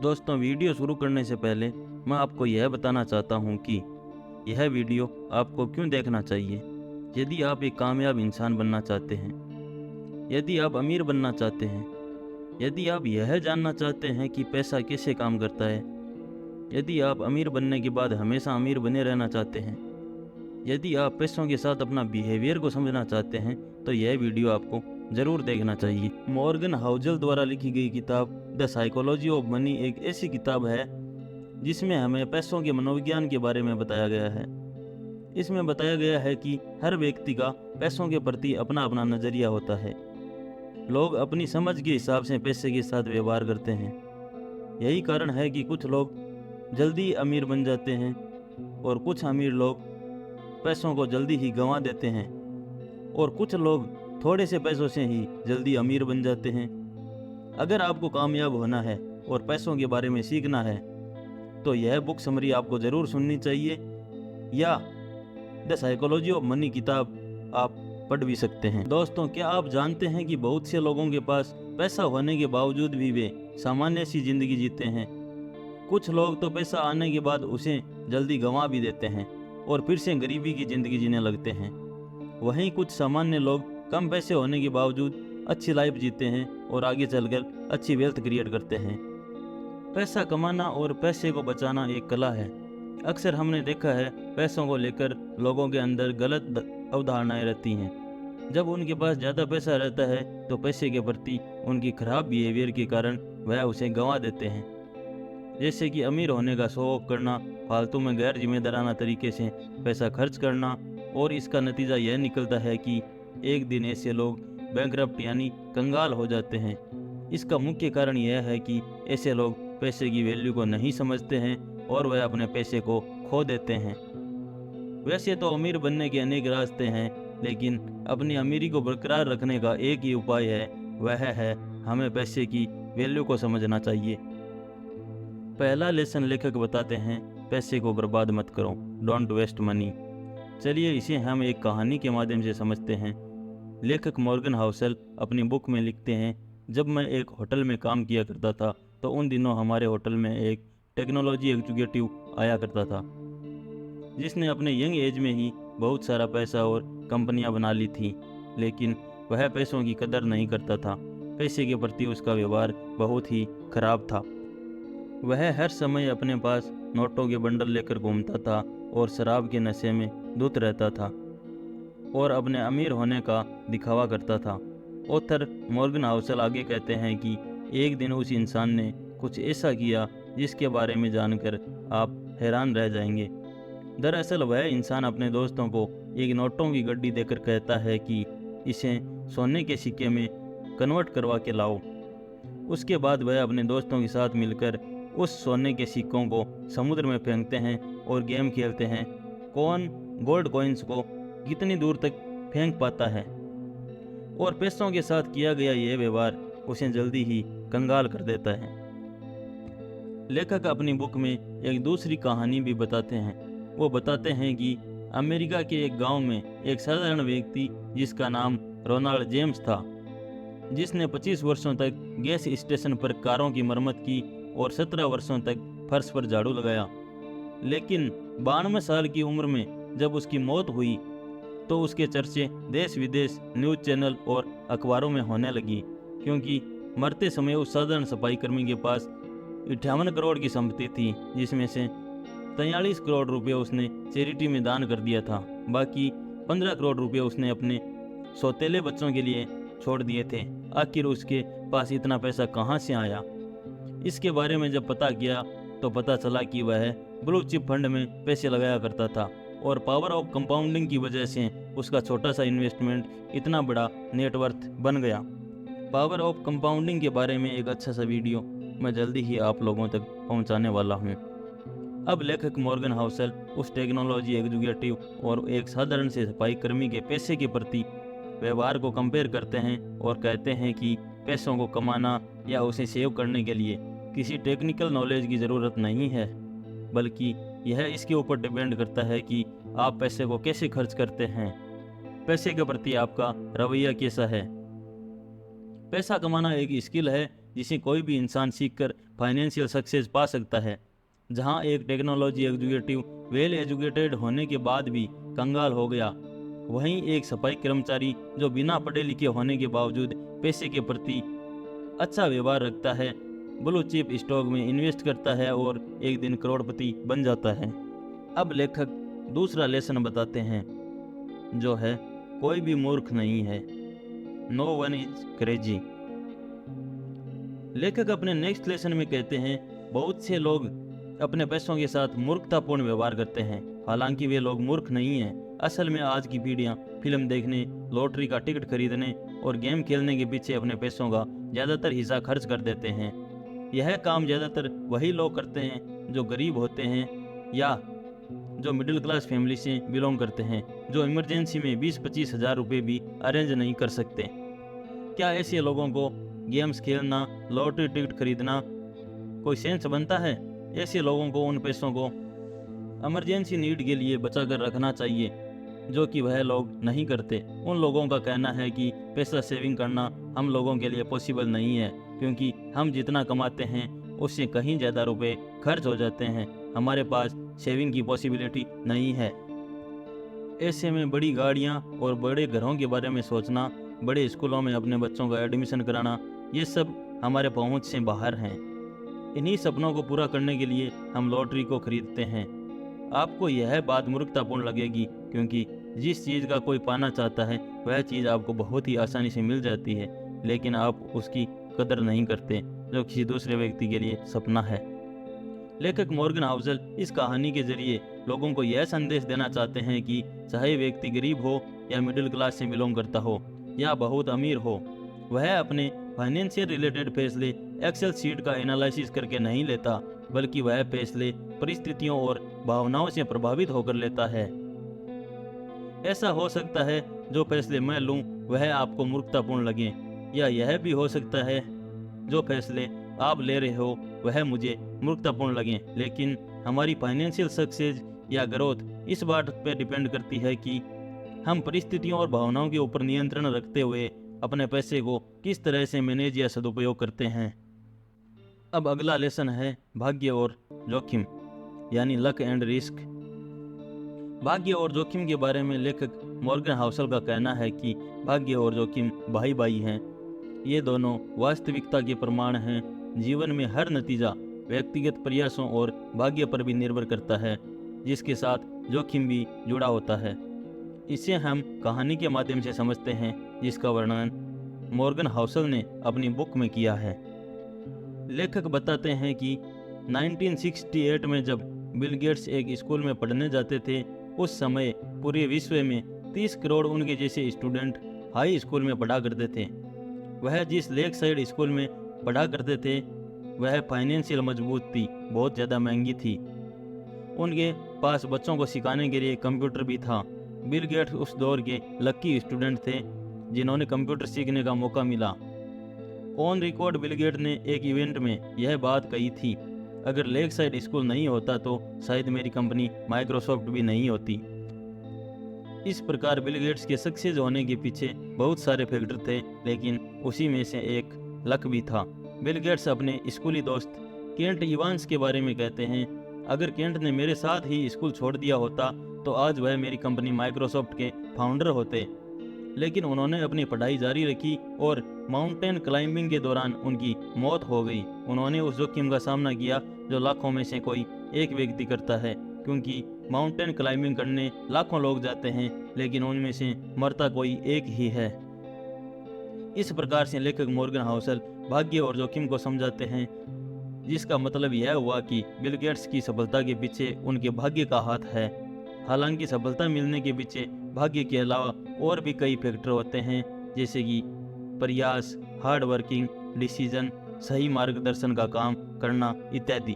दोस्तों, वीडियो शुरू करने से पहले मैं आपको यह बताना चाहता हूँ कि यह वीडियो आपको क्यों देखना चाहिए। यदि आप एक कामयाब इंसान बनना चाहते हैं, यदि आप अमीर बनना चाहते हैं, यदि आप यह जानना चाहते हैं कि पैसा कैसे काम करता है, यदि आप अमीर बनने के बाद हमेशा अमीर बने रहना चाहते हैं, यदि आप पैसों के साथ अपना बिहेवियर को समझना चाहते हैं, तो यह वीडियो आपको ज़रूर देखना चाहिए। मॉर्गन हाउसल द्वारा लिखी गई किताब द साइकोलॉजी ऑफ मनी एक ऐसी किताब है जिसमें हमें पैसों के मनोविज्ञान के बारे में बताया गया है। इसमें बताया गया है कि हर व्यक्ति का पैसों के प्रति अपना अपना नज़रिया होता है। लोग अपनी समझ के हिसाब से पैसे के साथ व्यवहार करते हैं। यही कारण है कि कुछ लोग जल्दी अमीर बन जाते हैं और कुछ अमीर लोग पैसों को जल्दी ही गंवा देते हैं और कुछ लोग थोड़े से पैसों से ही जल्दी अमीर बन जाते हैं। अगर आपको कामयाब होना है और पैसों के बारे में सीखना है तो यह बुक समरी आपको ज़रूर सुननी चाहिए, या द साइकोलॉजी ऑफ मनी किताब आप पढ़ भी सकते हैं। दोस्तों, क्या आप जानते हैं कि बहुत से लोगों के पास पैसा होने के बावजूद भी वे सामान्य सी ज़िंदगी जीते हैं। कुछ लोग तो पैसा आने के बाद उसे जल्दी गंवा भी देते हैं और फिर से गरीबी की ज़िंदगी जीने लगते हैं। वहीं कुछ सामान्य लोग कम पैसे होने के बावजूद अच्छी लाइफ जीते हैं और आगे चलकर अच्छी वेल्थ क्रिएट करते हैं। पैसा कमाना और पैसे को बचाना एक कला है। अक्सर हमने देखा है पैसों को लेकर लोगों के अंदर गलत अवधारणाएं रहती हैं। जब उनके पास ज़्यादा पैसा रहता है तो पैसे के प्रति उनकी खराब बिहेवियर के कारण वह उसे गंवा देते हैं। जैसे कि अमीर होने का शो ऑफ करना, फालतू में गैर जिम्मेदाराना तरीके से पैसा खर्च करना, और इसका नतीजा यह निकलता है कि एक दिन ऐसे लोग बैंकरप्ट यानी कंगाल हो जाते हैं। इसका मुख्य कारण यह है कि ऐसे लोग पैसे की वैल्यू को नहीं समझते हैं और वह अपने पैसे को खो देते हैं। वैसे तो अमीर बनने के अनेक रास्ते हैं, लेकिन अपनी अमीरी को बरकरार रखने का एक ही उपाय है, वह है हमें पैसे की वैल्यू को समझना चाहिए। पहला लेसन लेखक बताते हैं, पैसे को बर्बाद मत करो, डोंट वेस्ट मनी। चलिए इसे हम एक कहानी के माध्यम से समझते हैं। लेखक मॉर्गन हाउसल अपनी बुक में लिखते हैं, जब मैं एक होटल में काम किया करता था तो उन दिनों हमारे होटल में एक टेक्नोलॉजी एग्जीक्यूटिव आया करता था जिसने अपने यंग एज में ही बहुत सारा पैसा और कंपनियां बना ली थी, लेकिन वह पैसों की कदर नहीं करता था। पैसे के प्रति उसका व्यवहार बहुत ही खराब था। वह हर समय अपने पास नोटों के बंडल लेकर घूमता था और शराब के नशे में धुत रहता था और अपने अमीर होने का दिखावा करता था। ऑथर मॉर्गन हाउसल आगे कहते हैं कि एक दिन उस इंसान ने कुछ ऐसा किया जिसके बारे में जानकर आप हैरान रह जाएंगे। दरअसल वह इंसान अपने दोस्तों को एक नोटों की गड्डी देकर कहता है कि इसे सोने के सिक्के में कन्वर्ट करवा के लाओ। उसके बाद वह अपने दोस्तों के साथ मिलकर उस सोने के सिक्कों को समुद्र में फेंकते हैं और गेम खेलते हैं, कौन गोल्ड कॉइन्स को कितनी दूर तक फेंक पाता है। और पैसों के साथ किया गया यह व्यवहार उसे जल्दी ही कंगाल कर देता है। लेखक अपनी बुक में एक दूसरी कहानी भी बताते हैं। वो बताते हैं कि अमेरिका के एक गांव में एक साधारण व्यक्ति जिसका नाम रोनाल्ड जेम्स था, जिसने 25 वर्षों तक गैस स्टेशन पर कारों की मरम्मत की और 17 वर्षों तक फर्श पर झाड़ू लगाया। लेकिन 92 साल की उम्र में जब उसकी मौत हुई तो उसके चर्चे देश विदेश, न्यूज़ चैनल और अखबारों में होने लगी, क्योंकि मरते समय उस साधारण सफाई कर्मी के पास 58 करोड़ की संपत्ति थी, जिसमें से 43 करोड़ रुपए उसने चैरिटी में दान कर दिया था। बाकी 15 करोड़ रुपए उसने अपने सौतेले बच्चों के लिए छोड़ दिए थे। आखिर उसके पास इतना पैसा कहाँ से आया? इसके बारे में जब पता किया तो पता चला कि वह ब्लू चिप फंड में पैसे लगाया करता था और पावर ऑफ कंपाउंडिंग की वजह से उसका छोटा सा इन्वेस्टमेंट इतना बड़ा नेटवर्थ बन गया। पावर ऑफ कंपाउंडिंग के बारे में एक अच्छा सा वीडियो मैं जल्दी ही आप लोगों तक पहुंचाने वाला हूं। अब लेखक मॉर्गन हाउसल उस टेक्नोलॉजी एग्जीक्यूटिव और एक साधारण से सफाई कर्मी के पैसे के प्रति व्यवहार को कंपेयर करते हैं और कहते हैं कि पैसों को कमाना या उसे सेव करने के लिए किसी टेक्निकल नॉलेज की ज़रूरत नहीं है, बल्कि यह इसके ऊपर डिपेंड करता है कि आप पैसे को कैसे खर्च करते हैं, पैसे के प्रति आपका रवैया कैसा है। पैसा कमाना एक स्किल है जिसे कोई भी इंसान सीखकर फाइनेंशियल सक्सेस पा सकता है। जहां एक टेक्नोलॉजी एग्जीक्यूटिव वेल एजुकेटेड होने के बाद भी कंगाल हो गया, वहीं एक सफाई कर्मचारी जो बिना पढ़े लिखे होने के बावजूद पैसे के प्रति अच्छा व्यवहार रखता है, ब्लू चिप स्टॉक में इन्वेस्ट करता है और एक दिन करोड़पति बन जाता है। अब लेखक दूसरा लेसन बताते हैं, जो है कोई भी मूर्ख नहीं है, नो वन इज क्रेजी। लेखक अपने नेक्स्ट लेसन में कहते हैं, बहुत से लोग अपने पैसों के साथ मूर्खतापूर्ण व्यवहार करते हैं। हालांकि वे लोग मूर्ख नहीं हैं। असल में आज की पीढ़ियां फिल्म देखने, लॉटरी का टिकट खरीदने और गेम खेलने के पीछे अपने पैसों का ज़्यादातर हिस्सा खर्च कर देते हैं। यह काम ज़्यादातर वही लोग करते हैं जो गरीब होते हैं या जो मिडिल क्लास फैमिली से बिलोंग करते हैं, जो इमरजेंसी में 20-25 हज़ार रुपये भी अरेंज नहीं कर सकते। क्या ऐसे लोगों को गेम्स खेलना, लॉटरी टिकट खरीदना कोई सेंस बनता है? ऐसे लोगों को उन पैसों को इमरजेंसी नीड के लिए बचा कर रखना चाहिए, जो कि वह लोग नहीं करते। उन लोगों का कहना है कि पैसा सेविंग करना हम लोगों के लिए पॉसिबल नहीं है, क्योंकि हम जितना कमाते हैं उससे कहीं ज़्यादा रुपए खर्च हो जाते हैं। हमारे पास सेविंग की पॉसिबिलिटी नहीं है। ऐसे में बड़ी गाड़ियाँ और बड़े घरों के बारे में सोचना, बड़े स्कूलों में अपने बच्चों का एडमिशन कराना, ये सब हमारे पहुंच से बाहर हैं। इन्हीं सपनों को पूरा करने के लिए हम लॉटरी को खरीदते हैं। आपको यह बात मूर्खतापूर्ण लगेगी, क्योंकि जिस चीज़ का कोई पाना चाहता है वह चीज़ आपको बहुत ही आसानी से मिल जाती है, लेकिन आप उसकी कदर नहीं करते, जो किसी दूसरे व्यक्ति के लिए सपना है। लेखक मॉर्गन हाउसल इस कहानी के जरिए लोगों को यह संदेश देना चाहते हैं कि चाहे व्यक्ति गरीब हो या मिडिल क्लास से बिलोंग करता हो या बहुत अमीर हो, वह अपने फाइनेंशियल रिलेटेड फैसले एक्सेल शीट का एनालिसिस करके नहीं लेता, बल्कि वह फैसले परिस्थितियों और भावनाओं से प्रभावित होकर लेता है। ऐसा हो सकता है जो फैसले मैं लूं वह आपको मूर्खतापूर्ण लगे, या यह भी हो सकता है जो फैसले आप ले रहे हो वह मुझे मूर्खतापूर्ण लगे। लेकिन हमारी फाइनेंशियल सक्सेस या ग्रोथ इस बात पर डिपेंड करती है कि हम परिस्थितियों और भावनाओं के ऊपर नियंत्रण रखते हुए अपने पैसे को किस तरह से मैनेज या सदुपयोग करते हैं। अब अगला लेसन है भाग्य और जोखिम, यानी लक एंड रिस्क। भाग्य और जोखिम के बारे में लेखक मॉर्गन हाउसल का कहना है कि भाग्य और जोखिम भाई भाई हैं। ये दोनों वास्तविकता के प्रमाण हैं। जीवन में हर नतीजा व्यक्तिगत प्रयासों और भाग्य पर भी निर्भर करता है, जिसके साथ जोखिम भी जुड़ा होता है। इसे हम कहानी के माध्यम से समझते हैं, जिसका वर्णन मॉर्गन हाउसल ने अपनी बुक में किया है। लेखक बताते हैं कि 1968 में जब बिल गेट्स एक स्कूल में पढ़ने जाते थे, उस समय पूरे विश्व में 30 करोड़ उनके जैसे स्टूडेंट हाई स्कूल में पढ़ा करते थे। वह जिस लेक साइड स्कूल में पढ़ा करते थे वह फाइनेंशियल मजबूत थी, बहुत ज़्यादा महंगी थी। उनके पास बच्चों को सिखाने के लिए कंप्यूटर भी था। बिल गेट्स उस दौर के लकी स्टूडेंट थे जिन्होंने कंप्यूटर सीखने का मौका मिला। ऑन रिकॉर्ड बिल गेट्स ने एक इवेंट में यह बात कही थी, अगर लेक साइड स्कूल नहीं होता तो शायद मेरी कंपनी माइक्रोसॉफ्ट भी नहीं होती। इस प्रकार बिल गेट्स के सक्सेस होने के पीछे बहुत सारे फैक्टर थे, लेकिन उसी में से एक लक भी था। बिल गेट्स अपने स्कूली दोस्त केंट इवांस के बारे में कहते हैं, अगर केंट ने मेरे साथ ही स्कूल छोड़ दिया होता तो आज वह मेरी कंपनी माइक्रोसॉफ्ट के फाउंडर होते। लेकिन उन्होंने अपनी पढ़ाई जारी रखी और माउंटेन क्लाइंबिंग के दौरान उनकी मौत हो गई। उन्होंने उस जोखिम का सामना किया जो लाखों में से कोई एक व्यक्ति करता है, क्योंकि माउंटेन क्लाइंबिंग करने लाखों लोग जाते हैं, लेकिन उनमें से मरता कोई एक ही है। इस प्रकार से लेखक मॉर्गन हाउसल भाग्य और जोखिम को समझाते हैं, जिसका मतलब यह हुआ कि बिल गेट्स की सफलता के पीछे उनके भाग्य का हाथ है। हालांकि सफलता मिलने के पीछे भाग्य के अलावा और भी कई फैक्टर होते हैं, जैसे कि प्रयास, हार्ड वर्किंग, डिसीजन, सही मार्गदर्शन का काम करना इत्यादि।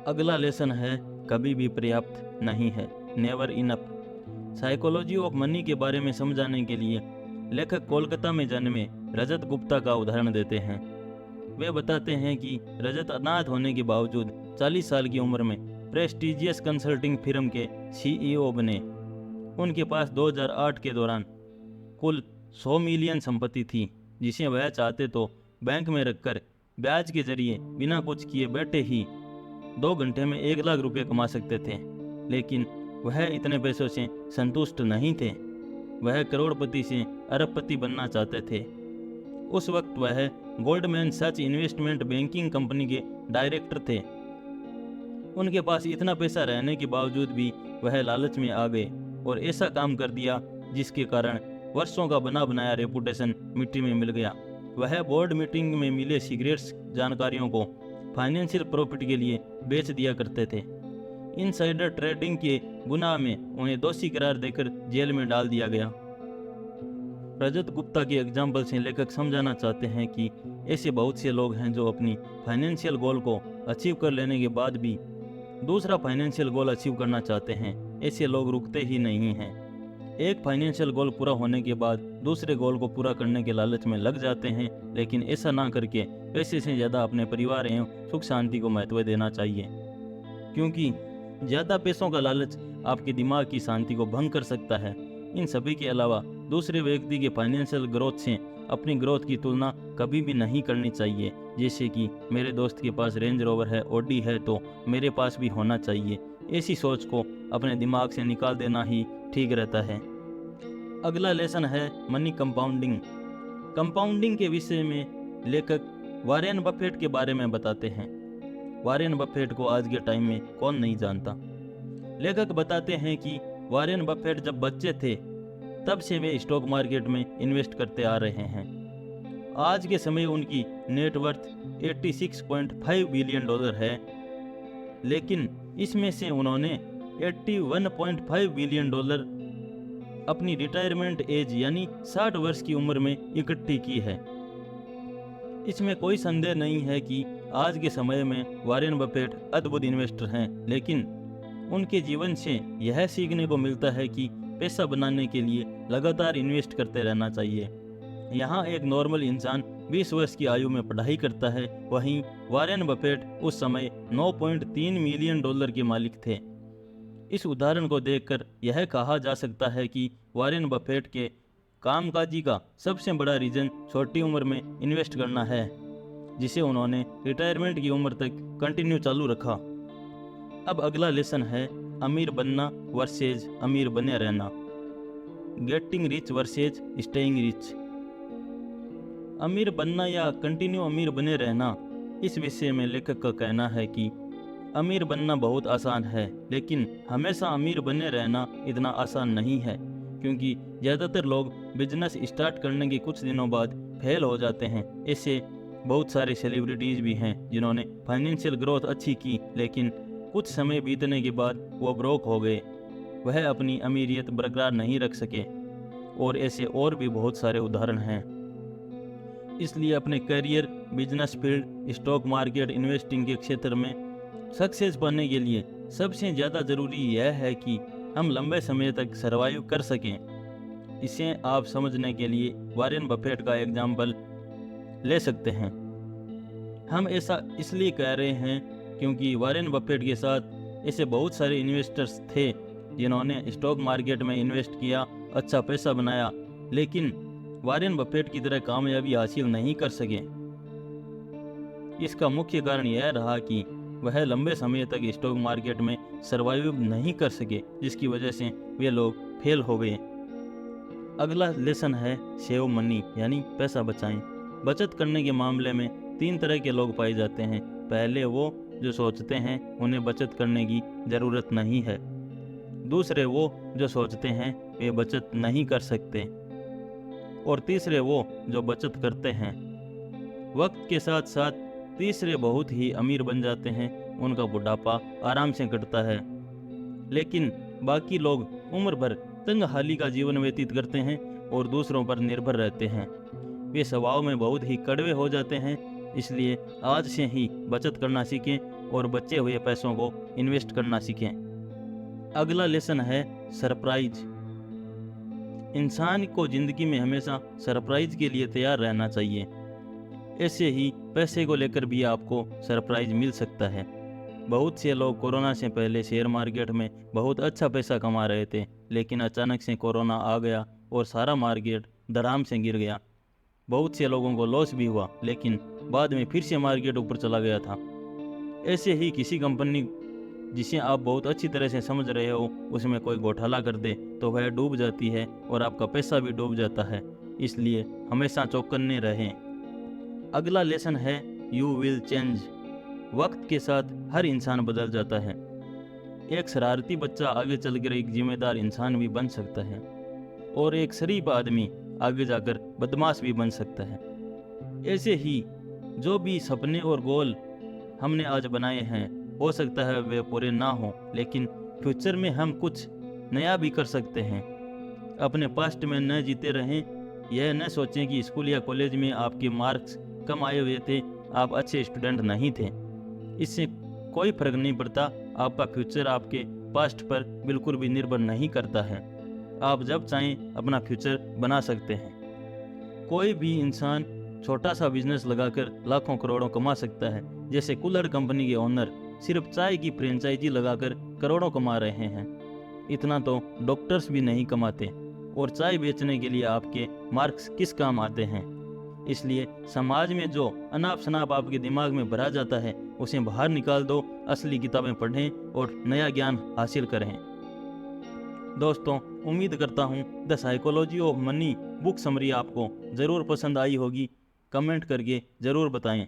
अगला लेसन है कभी भी पर्याप्त नहीं है, never enough. Psychology of money के बारे में समझाने के लिए लेखक कोलकाता में जन्मे रजत गुप्ता का उदाहरण देते हैं। वे बताते हैं कि रजत अनाथ होने के बावजूद 40 साल की उम्र में प्रेस्टीजियस कंसल्टिंग फर्म के CEO बने। उनके पास 2008 के दौरान कुल 100 मिलियन संपत्ति थी, जिसे वह चाहते तो बैंक में रखकर ब्याज के जरिए बिना कुछ किए बैठे ही 2 घंटे में 1 लाख रुपए कमा सकते थे। लेकिन वह इतने पैसों से संतुष्ट नहीं थे। वह करोड़पति से अरबपति बनना चाहते थे। उस वक्त वह गोल्डमैन सच इन्वेस्टमेंट बैंकिंग कंपनी के डायरेक्टर थे। उनके पास इतना पैसा रहने के बावजूद भी वह लालच में आ गए और ऐसा काम कर दिया जिसके कारण वर्षों का बना बनाया रेपुटेशन मिट्टी में मिल गया। वह बोर्ड मीटिंग में मिले सीक्रेट्स जानकारियों को फाइनेंशियल प्रॉफिट के लिए बेच दिया करते थे। इनसाइडर ट्रेडिंग के गुनाह में उन्हें दोषी करार देकर जेल में डाल दिया गया। रजत गुप्ता के एग्जाम्पल से लेखक समझाना चाहते हैं कि ऐसे बहुत से लोग हैं जो अपनी फाइनेंशियल गोल को अचीव कर लेने के बाद भी दूसरा फाइनेंशियल गोल अचीव करना चाहते हैं। ऐसे लोग रुकते ही नहीं हैं। एक फाइनेंशियल गोल पूरा होने के बाद दूसरे गोल को पूरा करने के लालच में लग जाते हैं, लेकिन ऐसा ना करके पैसे से ज़्यादा अपने परिवार एवं सुख शांति को महत्व देना चाहिए, क्योंकि ज़्यादा पैसों का लालच आपके दिमाग की शांति को भंग कर सकता है। इन सभी के अलावा दूसरे व्यक्ति के फाइनेंशियल ग्रोथ से अपनी ग्रोथ की तुलना कभी भी नहीं करनी चाहिए। जैसे कि मेरे दोस्त के पास रेंज रोवर है, ऑडी है, तो मेरे पास भी होना चाहिए। ऐसी सोच को अपने दिमाग से निकाल देना ही ठीक रहता है। अगला लेसन है मनी कंपाउंडिंग। कंपाउंडिंग के विषय में लेखक वॉरेन बफेट के बारे में बताते हैं। वॉरेन बफेट को आज के टाइम में कौन नहीं जानता। लेखक बताते हैं कि वॉरेन बफेट जब बच्चे थे तब से वे स्टॉक मार्केट में इन्वेस्ट करते आ रहे हैं। आज के समय उनकी नेटवर्थ 86.5 बिलियन डॉलर है, लेकिन इसमें से उन्होंने 81.5 बिलियन डॉलर अपनी रिटायरमेंट एज यानी 60 वर्ष की उम्र में इकट्ठी की है। इसमें कोई संदेह नहीं है कि आज के समय में वॉरेन बफेट अद्भुत इन्वेस्टर हैं, लेकिन उनके जीवन से यह सीखने को मिलता है कि पैसा बनाने के लिए लगातार इन्वेस्ट करते रहना चाहिए। यहाँ एक नॉर्मल इंसान 20 वर्ष की आयु में पढ़ाई करता है, वहीं वॉरेन बफेट उस समय 9.3 मिलियन डॉलर के मालिक थे। इस उदाहरण को देखकर यह कहा जा सकता है कि वॉरेन बफेट के कामकाजी का सबसे बड़ा रीजन छोटी उम्र में इन्वेस्ट करना है, जिसे उन्होंने रिटायरमेंट की उम्र तक कंटिन्यू चालू रखा। अब अगला लेसन है अमीर बनना वर्सेज अमीर बने रहना। Getting rich versus staying rich. अमीर बनना या कंटिन्यू अमीर बने रहना, इस विषय में लेखक का कहना है कि अमीर बनना बहुत आसान है, लेकिन हमेशा अमीर बने रहना इतना आसान नहीं है, क्योंकि ज़्यादातर लोग बिजनेस स्टार्ट करने के कुछ दिनों बाद फेल हो जाते हैं। ऐसे बहुत सारे सेलिब्रिटीज़ भी हैं जिन्होंने फाइनेंशियल ग्रोथ अच्छी की, लेकिन कुछ समय बीतने के बाद वो ब्रोक हो गए। वह अपनी अमीरियत बरकरार नहीं रख सके, और ऐसे और भी बहुत सारे उदाहरण हैं। इसलिए अपने career, business field, stock market, investing के क्षेत्र में सक्सेस पाने के लिए सबसे ज़्यादा ज़रूरी यह है कि हम लंबे समय तक सर्वाइव कर सकें। इसे आप समझने के लिए वॉरेन बफेट का एग्जाम्पल ले सकते हैं। हम ऐसा इसलिए कह रहे हैं क्योंकि वॉरेन बफेट के साथ ऐसे बहुत सारे इन्वेस्टर्स थे जिन्होंने स्टॉक मार्केट में इन्वेस्ट किया, अच्छा पैसा बनाया, लेकिन वॉरेन बफेट की तरह कामयाबी हासिल नहीं कर सके। इसका मुख्य कारण यह रहा कि वह लंबे समय तक स्टॉक मार्केट में सर्वाइव नहीं कर सके, जिसकी वजह से वे लोग फेल हो गए। अगला लेसन है सेव मनी यानी पैसा बचाएं। बचत करने के मामले में 3 तरह के लोग पाए जाते हैं। पहले वो जो सोचते हैं उन्हें बचत करने की ज़रूरत नहीं है। दूसरे वो जो सोचते हैं वे बचत नहीं कर सकते। और तीसरे वो जो बचत करते हैं। वक्त के साथ साथ तीसरे बहुत ही अमीर बन जाते हैं, उनका बुढ़ापा आराम से कटता है। लेकिन बाकी लोग उम्र भर तंगहाली का जीवन व्यतीत करते हैं और दूसरों पर निर्भर रहते हैं। वे स्वभाव में बहुत ही कड़वे हो जाते हैं। इसलिए आज से ही बचत करना सीखें और बचे हुए पैसों को इन्वेस्ट करना सीखें। अगला लेसन है सरप्राइज। इंसान को ज़िंदगी में हमेशा सरप्राइज के लिए तैयार रहना चाहिए। ऐसे ही पैसे को लेकर भी आपको सरप्राइज मिल सकता है। बहुत से लोग कोरोना से पहले शेयर मार्केट में बहुत अच्छा पैसा कमा रहे थे, लेकिन अचानक से कोरोना आ गया और सारा मार्केट धड़ाम से गिर गया। बहुत से लोगों को लॉस भी हुआ, लेकिन बाद में फिर से मार्केट ऊपर चला गया था। ऐसे ही किसी कंपनी जिसे आप बहुत अच्छी तरह से समझ रहे हो, उसमें कोई घोटाला कर दे तो वह डूब जाती है और आपका पैसा भी डूब जाता है। इसलिए हमेशा चौकन्ने रहें। अगला लेसन है यू विल चेंज। वक्त के साथ हर इंसान बदल जाता है। एक शरारती बच्चा आगे चलकर एक जिम्मेदार इंसान भी बन सकता है और एक शरीफ आदमी आगे जाकर बदमाश भी बन सकता है। ऐसे ही जो भी सपने और गोल हमने आज बनाए हैं, हो सकता है वे पूरे ना हो, लेकिन फ्यूचर में हम कुछ नया भी कर सकते हैं। अपने पास्ट में न जीते रहें। यह न सोचें कि स्कूल या कॉलेज में आपके मार्क्स कम आए हुए थे, आप अच्छे स्टूडेंट नहीं थे। इससे कोई फर्क नहीं पड़ता। आपका फ्यूचर आपके पास्ट पर बिल्कुल भी निर्भर नहीं करता है। आप जब चाहें अपना फ्यूचर बना सकते हैं। कोई भी इंसान छोटा सा बिजनेस लगाकर लाखों करोड़ों कमा सकता है। जैसे कुल्हड़ कंपनी के ओनर सिर्फ चाय की फ्रेंचाइजी लगाकर करोड़ों कमा रहे हैं। इतना तो डॉक्टर्स भी नहीं कमाते, और चाय बेचने के लिए आपके मार्क्स किस काम आते हैं। इसलिए समाज में जो अनाप शनाप आपके दिमाग में भरा जाता है, उसे बाहर निकाल दो। असली किताबें पढ़ें और नया ज्ञान हासिल करें। दोस्तों, उम्मीद करता हूँ the psychology of money book summary आपको ज़रूर पसंद आई होगी। कमेंट करके ज़रूर बताएं।